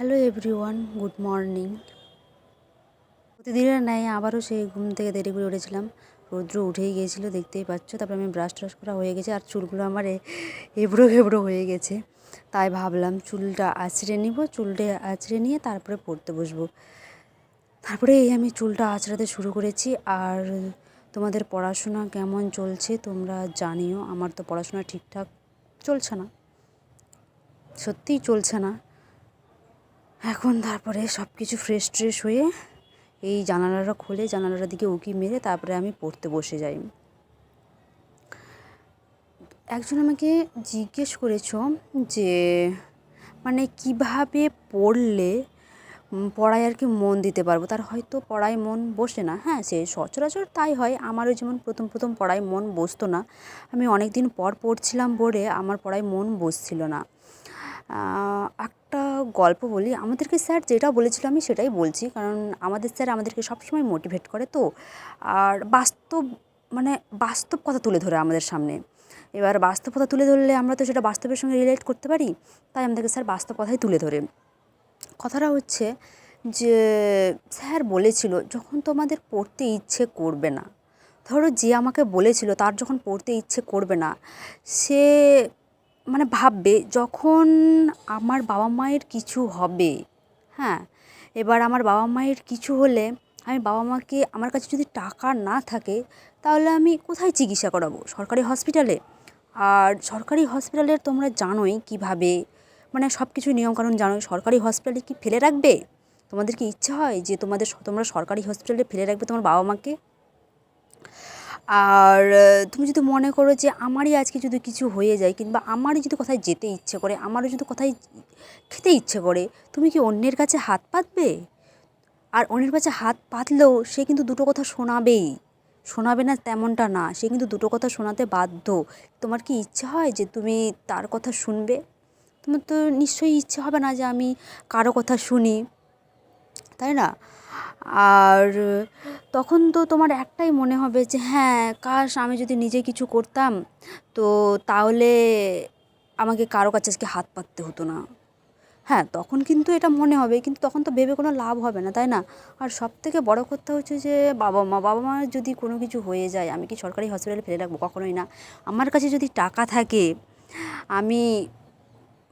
Hello everyone, good morning. প্রতিদিনের ন্যায় আবারও সেই ঘুম থেকে দেরি করে উঠেছিলাম। রৌদ্র উঠেই গিয়েছিলো, দেখতেই পাচ্ছ। তারপরে আমি ব্রাশ ট্রাশ করা হয়ে গেছে, আর চুলগুলো আমার এবড়ো খেবড়ো হয়ে গেছে। তাই ভাবলাম চুলটা আঁচড়ে নিব, চুলটা আঁচড়ে নিয়ে তারপরে পড়তে বসবো। তারপরে আমি চুলটা আঁচড়াতে শুরু করেছি। আর তোমাদের পড়াশোনা কেমন চলছে তোমরা জানিও। আমার তো পড়াশোনা ঠিকঠাক চলছে না, সত্যিই চলছে না। এখন তারপরে সব কিছু ফ্রেশ ট্রেশ হয়ে এই জানালাটা খুলে জানালাটার দিকে উঁকি মেরে তারপরে আমি পড়তে বসে যাই। একজন আমাকে জিজ্ঞেস করেছ যে মানে কিভাবে পড়লে পড়ায় আর কি মন দিতে পারবো। তার হয়তো পড়ায় মন বসে না, হ্যাঁ সে সচরাচর তাই হয়। আমারও যেমন প্রথম পড়ায় মন বসতো না, আমি অনেক দিন পর পড়ছিলাম বোর্ডে, আমার পড়ায় মন বসছিল না। একটা গল্প বলি। আমাদেরকে স্যার যেটা বলেছিল আমি সেটাই বলছি, কারণ আমাদের স্যার আমাদেরকে সবসময় মোটিভেট করে তো, আর বাস্তব কথা তুলে ধরে আমাদের সামনে। এবার বাস্তব কথা তুলে ধরলে আমরা তো সেটা বাস্তবের সঙ্গে রিলেট করতে পারি, তাই আমাদেরকে স্যার বাস্তব কথাই তুলে ধরে। কথাটা হচ্ছে যে স্যার বলেছিল যখন তোমাদের পড়তে ইচ্ছে করবে না, ধরো যে আমাকে বলেছিল তার যখন পড়তে ইচ্ছে করবে না, সে ভাববে যখন আমার বাবা মায়ের কিছু হবে। হ্যাঁ, এবার আমার বাবা মায়ের কিছু হলে আমি বাবা মাকে, আমার কাছে যদি টাকা না থাকে তাহলে আমি কোথায় চিকিৎসা করাবো? সরকারি হসপিটালে। আর সরকারি হসপিটালের তোমরা জানোই কীভাবে, সব কিছু নিয়মকানুন জানোই। সরকারি হসপিটালে কি ফেলে রাখবে? তোমাদের কি ইচ্ছে হয় যে তোমরা সরকারি হসপিটালে ফেলে রাখবে তোমার বাবা মাকে? আর তুমি যদি মনে করো যে আমারই আজকে যদি কিছু হয়ে যায়, কিংবা আমারই যদি কোথায় যেতে ইচ্ছে করে, আমারও যদি কোথায় খেতে ইচ্ছে করে, তুমি কি অন্যের কাছে হাত পাতবে? আর অন্যের কাছে হাত পাতলেও সে কিন্তু দুটো কথা শোনাবেই, শোনাবে না তেমনটা না, সে কিন্তু দুটো কথা শোনাতে বাধ্য। তোমার কি ইচ্ছে হয় যে তুমি তার কথা শুনবে? তোমার তো নিশ্চয়ই ইচ্ছে হবে না যে আমি কারো কথা শুনি, তাই না? আর তখন তো তোমার একটাই মনে হবে যে হ্যাঁ, কাশ আমি যদি নিজে কিছু করতাম, তো তাহলে আমাকে কারো কাছে আজকে হাত পাততে হতো না। হ্যাঁ, তখন কিন্তু এটা মনে হবে, কিন্তু তখন তো ভেবে কোনো লাভ হবে না, তাই না? আর সবথেকে বড় কথা হচ্ছে যে বাবা মার যদি কোনো কিছু হয়ে যায়, আমি কি সরকারি হসপিটালে ফেলে রাখবো? কখনোই না। আমার কাছে যদি টাকা থাকে, আমি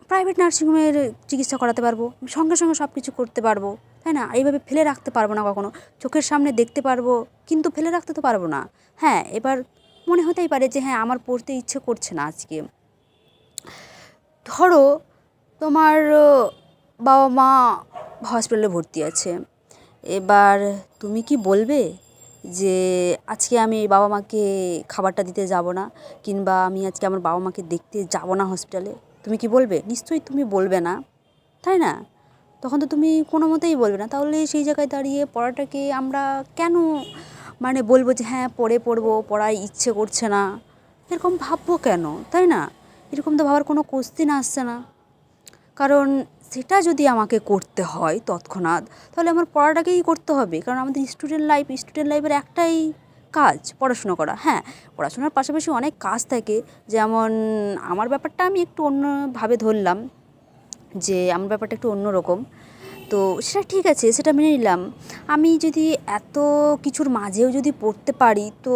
প্রাইভেট নার্সিংহোমের চিকিৎসা করাতে পারবো, সঙ্গে সঙ্গে সব কিছু করতে পারবো, তাই না? এইভাবে ফেলে রাখতে পারবো না কখনো। চোখের সামনে দেখতে পারবো, কিন্তু ফেলে রাখতে তো পারবো না। হ্যাঁ, এবার মনে হতেই পারে যে হ্যাঁ, আমার পড়তে ইচ্ছে করছে না আজকে। ধরো তোমার বাবা মা হসপিটালে ভর্তি আছে, এবার তুমি কি বলবে যে আজকে আমি বাবা মাকে খাবারটা দিতে যাব না, কিংবা আমি আজকে আমার বাবা মাকে দেখতে যাব না হসপিটালে? তুমি কি বলবে? নিশ্চয়ই তুমি বলবে না, তাই না? তখন তো তুমি কোনো মতেই বলবে না। তাহলে সেই জায়গায় দাঁড়িয়ে পড়াটাকে আমরা কেন বলবো যে হ্যাঁ পড়বো, পড়ার ইচ্ছে করছে না, এরকম ভাববো কেন, তাই না? এরকম তো ভাবার কোনো কোশ্চেন আসছে না। কারণ সেটা যদি আমাকে করতে হয় তৎক্ষণাৎ, তাহলে আমার পড়াটাকেই করতে হবে। কারণ আমাদের স্টুডেন্ট লাইফের একটাই কাজ পড়াশুনো করা। হ্যাঁ, পড়াশোনার পাশাপাশি অনেক কাজ থাকে। যেমন আমার ব্যাপারটা আমি একটু অন্যভাবে ধরলাম, যে আমার ব্যাপারটা একটু অন্যরকম। তো সেটা ঠিক আছে, সেটা মেনে নিলাম। আমি যদি এত কিছুর মাঝেও যদি পড়তে পারি, তো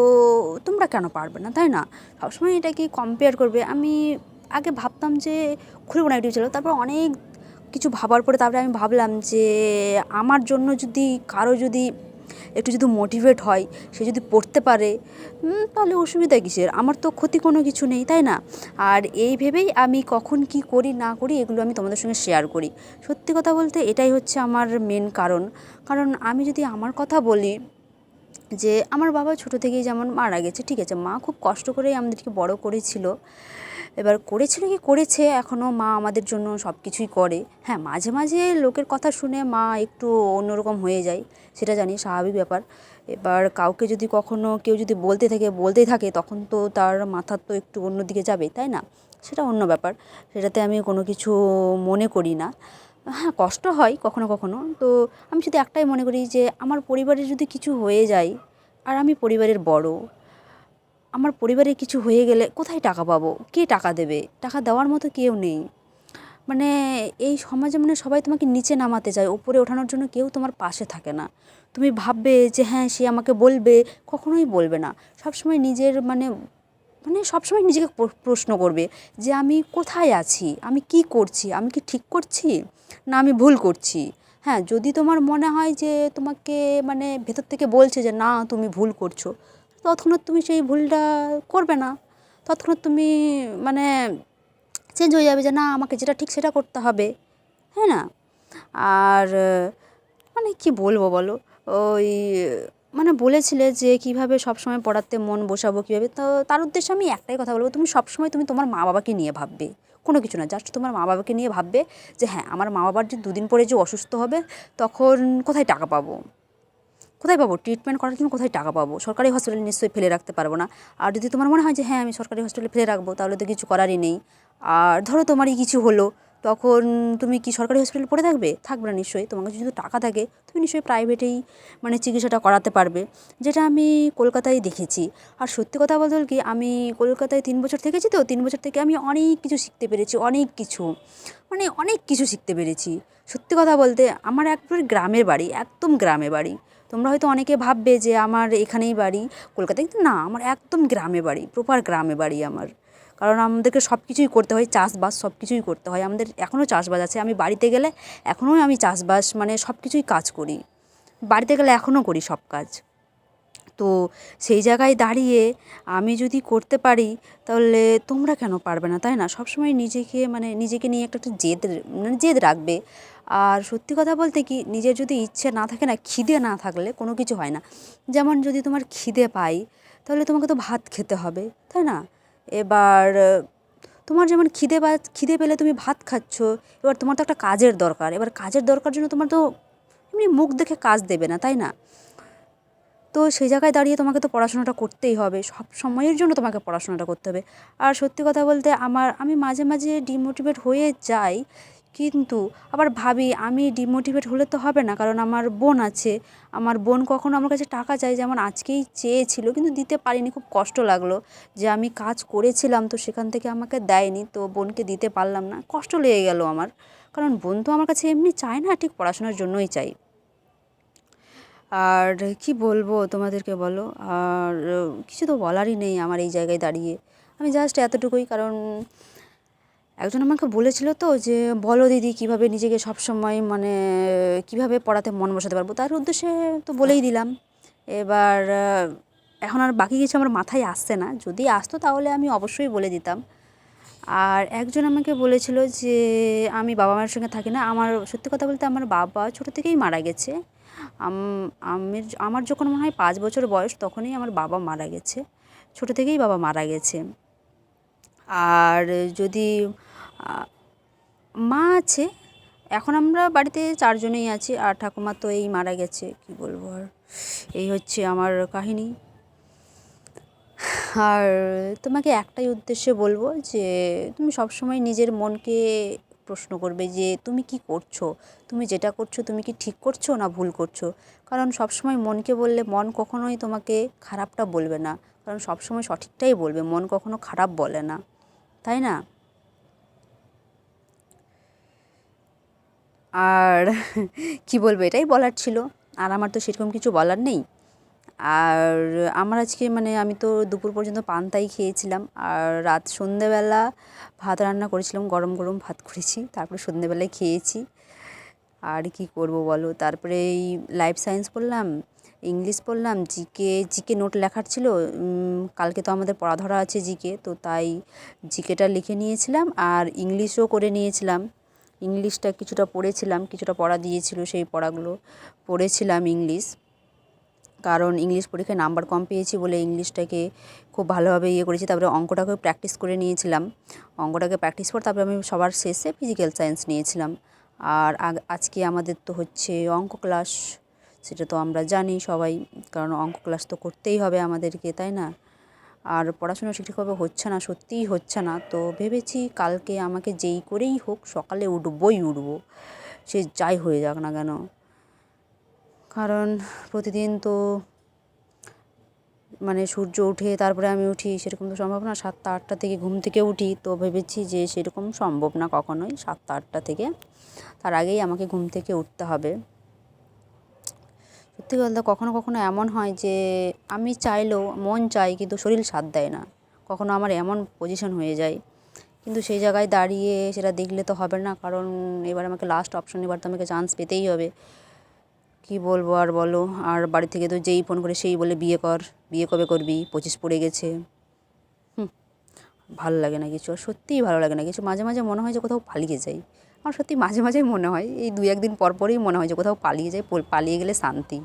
তোমরা কেন পারবে না, তাই না? সবসময় এটাকে কম্পেয়ার করবে। আমি আগে ভাবতাম যে খুলবো না ইউটিউব চ্যানেল, তারপর অনেক কিছু ভাবার পরে তারপরে আমি ভাবলাম যে আমার জন্য যদি কারো যদি একটু যদি মোটিভেট হয়, সে যদি পড়তে পারে, তাহলে অসুবিধা কিসের? আমার তো ক্ষতি কোনো কিছু নেই, তাই না? আর এই ভেবেই আমি কখন কি করি না করি এগুলো আমি তোমাদের সঙ্গে শেয়ার করি। সত্যি কথা বলতে এটাই হচ্ছে আমার মেন কারণ। কারণ আমি যদি আমার কথা বলি, যে আমার বাবা ছোটো থেকেই যেমন মারা গেছে, ঠিক আছে, মা খুব কষ্ট করেই আমাদেরকে বড় করেছিল। এবার করেছিল কি করেছে, এখনও মা আমাদের জন্য সব কিছুই করে। হ্যাঁ, মাঝে মাঝে লোকের কথা শুনে মা একটু অন্যরকম হয়ে যায়, সেটা জানি, স্বাভাবিক ব্যাপার। এবার কাউকে যদি কখনও কেউ যদি বলতেই থাকে, তখন তো তার মাথা তো একটু অন্যদিকে যাবে, তাই না? সেটা অন্য ব্যাপার, সেটাতে আমি কোনো কিছু মনে করি না। হ্যাঁ, কষ্ট হয় কখনো কখনো। তো আমি যদি একটাই মনে করি যে আমার পরিবারের যদি কিছু হয়ে যায়, আর আমি পরিবারের বড়, আমার পরিবারে কিছু হয়ে গেলে কোথায় টাকা পাবো? কে টাকা দেবে? টাকা দেওয়ার মতো কেউ নেই। মানে এই সমাজে মানে সবাই তোমাকে নিচে নামাতে চায়, উপরে ওঠানোর জন্য কেউ তোমার পাশে থাকে না। তুমি ভাববে যে হ্যাঁ সে আমাকে বলবে, কখনোই বলবে না। সবসময় নিজের মানে মানে সবসময় নিজেকে প্রশ্ন করবে যে আমি কোথায় আছি, আমি কি করছি, আমি কি ঠিক করছি না আমি ভুল করছি। হ্যাঁ, যদি তোমার মনে হয় যে তোমাকে মানে ভেতর থেকে বলছে যে না তুমি ভুল করছো, তৎক্ষণাৎ তুমি সেই ভুলটা করবে না। তৎক্ষণাৎ তুমি মানে চেঞ্জ হয়ে যাবে যে না আমাকে যেটা ঠিক সেটা করতে হবে, হ্যাঁ না? আর মানে কি বলবো বলো, ওই মানে বলেছিলে যে কীভাবে সবসময় পড়াতে মন বসাবো কীভাবে, তো তার উদ্দেশ্যে আমি একটাই কথা বলবো, তুমি সবসময় তুমি তোমার মা বাবাকে নিয়ে ভাববে, কোনো কিছু না, জাস্ট তোমার মা বাবাকে নিয়ে ভাববে যে হ্যাঁ আমার মা বাবার যে দুদিন পরে যে অসুস্থ হবে তখন কোথায় টাকা পাবো, কোথায় পাবো ট্রিটমেন্ট করার জন্য, কোথায় টাকা পাবো? সরকারি হসপিটালে নিশ্চয়ই ফেলে রাখতে পারবো না। আর যদি তোমার মনে হয় যে হ্যাঁ আমি সরকারি হসপিটালে ফেলে রাখবো, তাহলে তো কিছু করারই নেই। আর ধরো তোমারই কিছু হলো, তখন তুমি কি সরকারি হসপিটালে পড়ে থাকবে? থাকবে না নিশ্চয়ই। তোমার কাছে যদি টাকা থাকে তুমি নিশ্চয়ই প্রাইভেটেই মানে চিকিৎসাটা করাতে পারবে, যেটা আমি কলকাতায় দেখেছি। আর সত্যি কথা বলতে কি, আমি কলকাতায় 3 বছর থেকেছি, তো 3 বছর থেকে আমি অনেক কিছু শিখতে পেরেছি, অনেক কিছু মানে অনেক কিছু শিখতে পেরেছি। সত্যি কথা বলতে আমার একবারে গ্রামের বাড়ি, একদম গ্রামে বাড়ি। তোমরা হয়তো অনেকে ভাববে যে আমার এখানেই বাড়ি কলকাতায়, কিন্তু না, আমার একদম গ্রামে বাড়ি, প্রপার গ্রামে বাড়ি আমার। কারণ আমাদেরকে সব কিছুই করতে হয়, চাষবাস সব কিছুই করতে হয় আমাদের, এখনও চাষবাস আছে। আমি বাড়িতে গেলে এখনও আমি চাষবাস মানে সব কিছুই কাজ করি, বাড়িতে গেলে এখনও করি সব কাজ। তো সেই জায়গায় দাঁড়িয়ে আমি যদি করতে পারি, তাহলে তোমরা কেন পারবে না, তাই না? সবসময় নিজেকে মানে নিজেকে নিয়ে একটা একটা মানে জেদ রাখবে। আর সত্যি কথা বলতে কি, নিজের যদি ইচ্ছে না থাকে না, খিদে না থাকলে কোনো কিছু হয় না। যেমন যদি তোমার খিদে পাই, তাহলে তোমাকে তো ভাত খেতে হবে, তাই না? এবার তোমার যেমন খিদে পেলে তুমি ভাত খাচ্ছ, এবার তোমার তো একটা কাজের দরকার, এবার কাজের দরকার জন্য তোমার তো এমনি মুখ দেখে কাজ দেবে না, তাই না? তো সেই জায়গায় দাঁড়িয়ে তোমাকে তো পড়াশোনাটা করতেই হবে, সব সময়ের জন্য তোমাকে পড়াশোনাটা করতে হবে। আর সত্যি কথা বলতে আমি মাঝে মাঝে ডিমোটিভেট হয়ে যাই, কিন্তু আবার ভাবি আমি ডিমোটিভেট হলে তো হবে না, কারণ আমার বোন আছে। আমার বোন কখনো আমার কাছে টাকা চায়, যেমন আজকেই চেয়েছিল কিন্তু দিতে পারিনি, খুব কষ্ট লাগলো যে আমি কাজ করেছিলাম তো সেখান থেকে আমাকে দেয়নি, তো বোনকে দিতে পারলাম না, কষ্ট লেগে গেল আমার। কারণ বোন তো আমার কাছে এমনি চায় না, ঠিক পড়াশোনার জন্যই চাই। আর কি বলবো তোমাদেরকে বলো, আর কিছু তো বলারই নেই আমার এই জায়গায় দাঁড়িয়ে। আমি জাস্ট এতটুকুই, কারণ একজন আমাকে বলেছিল তো যে বলো দিদি কীভাবে নিজেকে সবসময় মানে কীভাবে পড়াতে মন বসাতে পারবো, তার উদ্দেশ্যে তো বলেই দিলাম। এবার এখন আর বাকি কিছু আমার মাথায় আসছে না, যদি আসতো তাহলে আমি অবশ্যই বলে দিতাম। আর একজন আমাকে বলেছিল যে আমি বাবা মায়ের সঙ্গে থাকি না। আমার সত্যি কথা বলতে আমার বাবা ছোটো থেকেই মারা গেছে। আমার যখন মনে হয় 5 বছর বয়স, তখনই আমার বাবা মারা গেছে, ছোটো থেকেই বাবা মারা গেছে। আর যদি মা আছে, এখন আমরা বাড়িতে 4জনেই আছি, আর ঠাকুমা তো এই মারা গেছে, কি বলবো আর। এই হচ্ছে আমার কাহিনী। আর তোমাকে একটাই উদ্দেশ্যে বলবো যে তুমি সবসময় নিজের মনকে প্রশ্ন করবে যে তুমি কি করছো, তুমি যেটা করছো তুমি কি ঠিক করছো না ভুল করছো। কারণ সবসময় মনকে বললে মন কখনোই তোমাকে খারাপটা বলবে না, কারণ সবসময় সঠিকটাই বলবে, মন কখনো খারাপ বলে না, তাই না? আর কি বলবো, এটাই বলার ছিল। আর আমার তো সেরকম কিছু বলার নেই। আর আমার আজকে মানে আমি তো দুপুর পর্যন্ত পান্তাই খেয়েছিলাম, আর সন্ধেবেলা ভাত রান্না করেছিলাম, গরম গরম ভাত করেছি, তারপরে সন্ধেবেলায় খেয়েছি। আর কি করব বলো, তারপরে এই লাইফ সায়েন্স পড়লাম, ইংলিশ পড়লাম, জিকে নোট লেখার ছিল। কালকে তো আমাদের পড়া ধরা আছে জিকে, তো তাই জিকেটা লিখে নিয়েছিলাম, আর ইংলিশও করে নিয়েছিলাম। ইংলিশটা কিছুটা পড়েছিলাম, কিছুটা পড়া দিয়েছিল, সেই পড়াগুলো পড়েছিলাম ইংলিশ। কারণ ইংলিশ পরীক্ষায় নাম্বার কম পেয়েছি বলে ইংলিশটাকে খুব ভালোভাবে করেছি। তারপরে অঙ্কটাকেও প্র্যাকটিস করে নিয়েছিলাম, অঙ্কটাকে প্র্যাকটিস করে তারপরে আমি সবার শেষে ফিজিক্যাল সায়েন্স নিয়েছিলাম। আর আজকে আমাদের তো হচ্ছে অঙ্ক ক্লাস, সেটা তো আমরা জানি সবাই, কারণ অঙ্ক ক্লাস তো করতেই হবে আমাদেরকে, তাই না? আর পড়াশোনা ঠিকঠাকভাবে হচ্ছে না, সত্যিই হচ্ছে না। তো ভেবেছি কালকে আমাকে যেই করেই হোক সকালে উঠবো, সে যাই হয়ে যাক না কেন। কারণ প্রতিদিন তো মানে সূর্য উঠে তারপরে আমি উঠি সেরকম তো সম্ভব না। 7টা 8টা থেকে ঘুম থেকে উঠি, তো ভেবেছি যে সেরকম সম্ভব না কখনোই 7টা 8টা থেকে, তার আগেই আমাকে ঘুম থেকে উঠতে হবে। সত্যি বলতে কখনো কখনো এমন হয় যে আমি চাইলেও মন চাই কিন্তু শরীর সাথ দেয় না, কখনো আমার এমন পজিশন হয়ে যায়। কিন্তু সেই জায়গায় দাঁড়িয়ে সেটা দেখলে তো হবে না, কারণ এবার আমাকে লাস্ট অপশন, এবার তো আমাকে চান্স পেতেই হবে। কি বলবো আর বলো। আর বাড়ি থেকে তো যেই ফোন করে সেই বলে বিয়ে কর, বিয়ে কবে করবি, 25 পড়ে গেছে। ভালো লাগে না কিছু, আর সত্যিই ভালো লাগে না কিছু। মাঝে মাঝে মনে হয় যে কোথাও পালিয়ে যাই। আমার সত্যি মাঝে মাঝেই মনে হয়, এই 2-1 দিন পর পরই মনে হয় যে কোথাও পালিয়ে যাই, পালিয়ে গেলে শান্তি।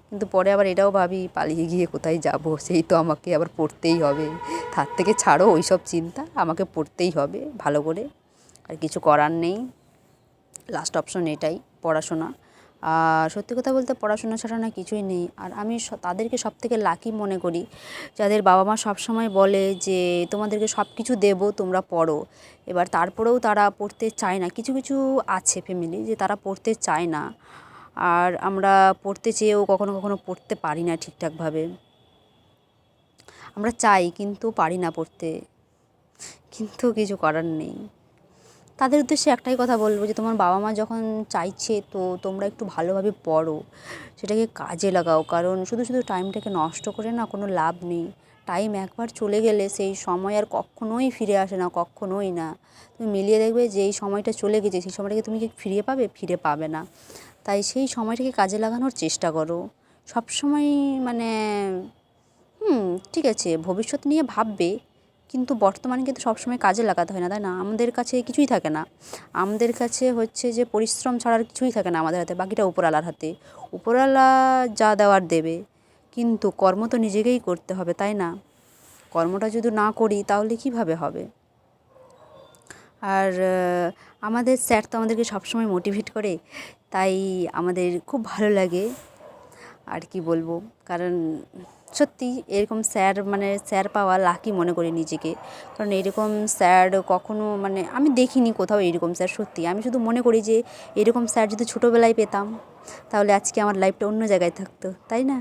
কিন্তু পরে আবার এটাও ভাবি পালিয়ে গিয়ে কোথায় যাব, সেই তো আমাকে আবার পড়তেই হবে। তার থেকে ছাড়ো ওই সব চিন্তা, আমাকে পড়তেই হবে ভালো করে, আর কিছু করার নেই। লাস্ট অপশন এটাই, পড়াশোনা। আর সত্যি কথা বলতে পড়াশোনা ছাড়া না কিছুই নেই। আর আমি তাদেরকে সবথেকে লাকি মনে করি যাদের বাবা মা সবসময় বলে যে তোমাদেরকে সব কিছু দেবো, তোমরা পড়ো। এবার তারপরেও তারা পড়তে চায় না। কিছু কিছু আছে ফ্যামিলি যে তারা পড়তে চায় না, আর আমরা পড়তে চেয়েও কখনো কখনো পড়তে পারি না ঠিকঠাকভাবে। আমরা চাই কিন্তু পারি না পড়তে, কিন্তু কিছু করার নেই। তাদের উদ্দেশ্যে একটাই কথা বলবো যে তোমার বাবা মা যখন চাইছে তো তোমরা একটু ভালোভাবে পড়ো, সেটাকে কাজে লাগাও। কারণ শুধু শুধু টাইমটাকে নষ্ট করে না কোনো লাভ নেই। টাইম একবার চলে গেলে সেই সময় আর কখনোই ফিরে আসে না, কখনোই না। তুমি মিলিয়ে দেখবে যে এই সময়টা চলে গেছে, সেই সময়টাকে তুমি কি ফিরে পাবে? ফিরে পাবে না। তাই সেই সময়টাকে কাজে লাগানোর চেষ্টা করো সব সময়। মানে ঠিক আছে ভবিষ্যৎ নিয়ে ভাববে, কিন্তু বর্তমানে কিন্তু সবসময় কাজে লাগাতে হয় না, তাই না? আমাদের কাছে কিছুই থাকে না। আমাদের কাছে হচ্ছে যে পরিশ্রম ছাড়া আর কিছুই থাকে না আমাদের হাতে, বাকিটা উপরওয়ালার হাতে। উপরওয়ালা যা দেওয়ার দেবে, কিন্তু কর্ম তো নিজেকেই করতে হবে, তাই না? কর্মটা যদি না করি তাহলে কীভাবে হবে? আর আমাদের স্যার তো আমাদেরকে সবসময় মোটিভেট করে, তাই আমাদের খুব ভালো লাগে। আর কি বলবো, কারণ সত্যি এরকম স্যার মানে স্যার পাওয়া লাকি মনে করি নিজেকে। কারণ এরকম স্যার কখনো মানে আমি দেখিনি কোথাও এরকম স্যার। সত্যি আমি শুধু মনে করি যে এরকম স্যার যদি ছোটোবেলায় পেতাম তাহলে আজকে আমার লাইফটা অন্য জায়গায় থাকতো, তাই না?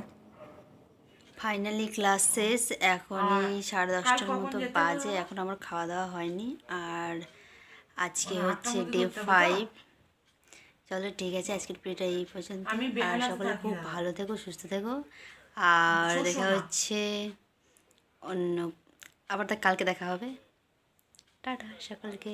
ফাইনালি ক্লাস শেষ, এখন এই 10:30টার মতো বাজে, এখন আমার খাওয়া দাওয়া হয়নি। আর আজকে হচ্ছে ডে 5। চলো ঠিক আছে, আজকের ভিডিওটা এই পর্যন্ত। আর সকলে খুব ভালো থেকো, সুস্থ থেকো। আর দেখা হচ্ছে অন্য, আবার কালকে দেখা হবে। টাটা সকলকে।